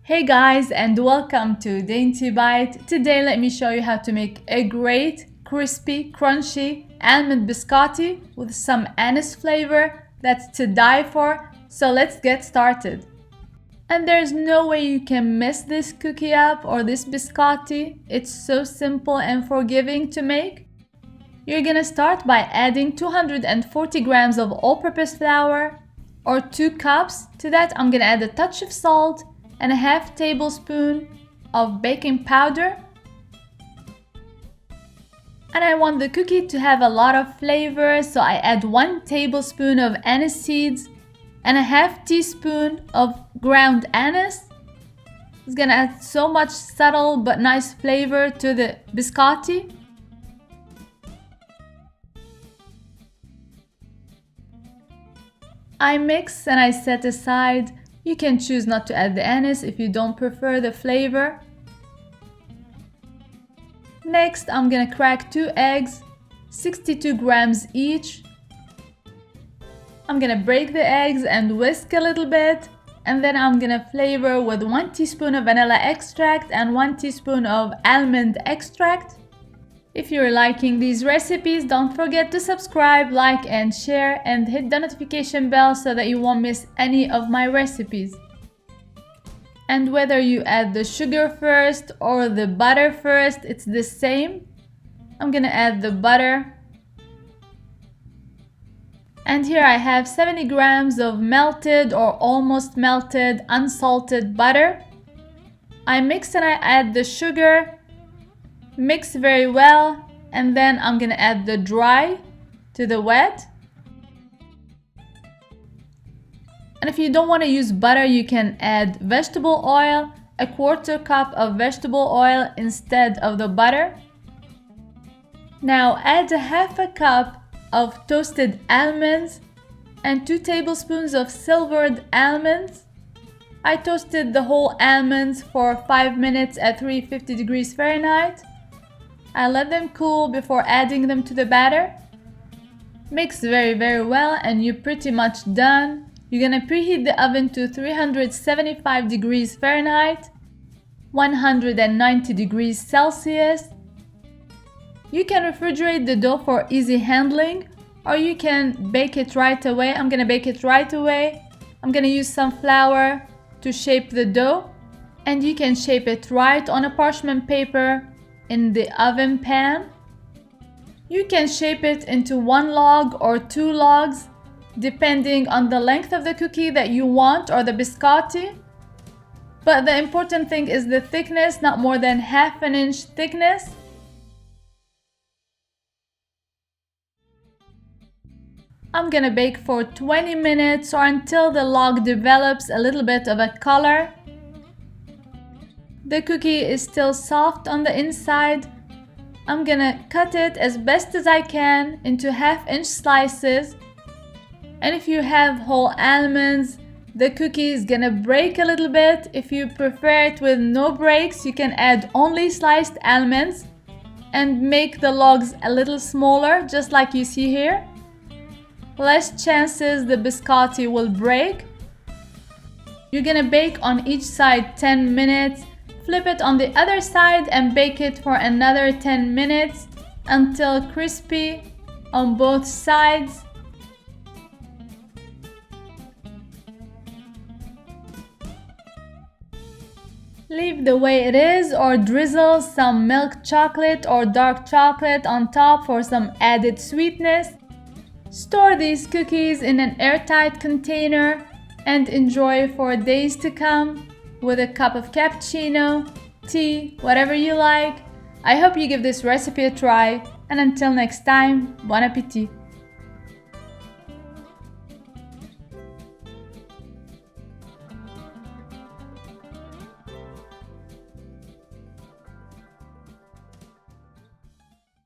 Hey guys, and welcome to Dainty Bite. Today let me show you how to make a great, crispy, crunchy almond biscotti with some anise flavor that's to die for. So let's get started. And there's no way you can mess this cookie up or this biscotti. It's so simple and forgiving to make. You're gonna start by adding 240 grams of all-purpose flour or 2 cups. To that I'm gonna add a touch of salt and a half tablespoon of baking powder. And I want the cookie to have a lot of flavor, so I add 1 tablespoon of anise seeds and a half teaspoon of ground anise. It's gonna add so much subtle but nice flavor to the biscotti. I mix and I set aside. You can choose not to add the anise if you don't prefer the flavor. Next, I'm gonna crack 2 eggs, 62 grams each. I'm gonna break the eggs and whisk a little bit, and then I'm gonna flavor with 1 teaspoon of vanilla extract and 1 teaspoon of almond extract. If you're liking these recipes, don't forget to subscribe, like and share, and hit the notification bell so that you won't miss any of my recipes. And whether you add the sugar first or the butter first, it's the same. I'm gonna add the butter. And here I have 70 grams of melted or almost melted unsalted butter. I mix and I add the sugar. Mix very well, and then I'm gonna add the dry to the wet. And if you don't want to use butter, you can add vegetable oil, a 1/4 cup of vegetable oil instead of the butter. Now add a half a cup of toasted almonds and 2 tablespoons of silvered almonds. I toasted the whole almonds for 5 minutes at 350 degrees Fahrenheit. I let them cool before adding them to the batter. Mix very well and you're pretty much done. You're gonna preheat the oven to 375 degrees Fahrenheit, 190 degrees Celsius. You can refrigerate the dough for easy handling, or you can bake it right away. I'm gonna bake it right away. I'm gonna use some flour to shape the dough, and you can shape it right on a parchment paper in the oven pan. You can shape it into 1 log or 2 logs depending on the length of the cookie that you want or the biscotti. But the important thing is the thickness, not more than 1/2 inch thickness. I'm gonna bake for 20 minutes or until the log develops a little bit of a color. The cookie is still soft on the inside. I'm gonna cut it as best as I can into 1/2 inch slices. And if you have whole almonds, the cookie is gonna break a little bit. If you prefer it with no breaks, you can add only sliced almonds and make the logs a little smaller, just like you see here. Less chances the biscotti will break. You're gonna bake on each side 10 minutes. Flip it on the other side and bake it for another 10 minutes until crispy on both sides. Leave the way it is or drizzle some milk chocolate or dark chocolate on top for some added sweetness. Store these cookies in an airtight container and enjoy for days to come with a cup of cappuccino, tea, whatever you like. I hope you give this recipe a try, and until next time, bon appétit!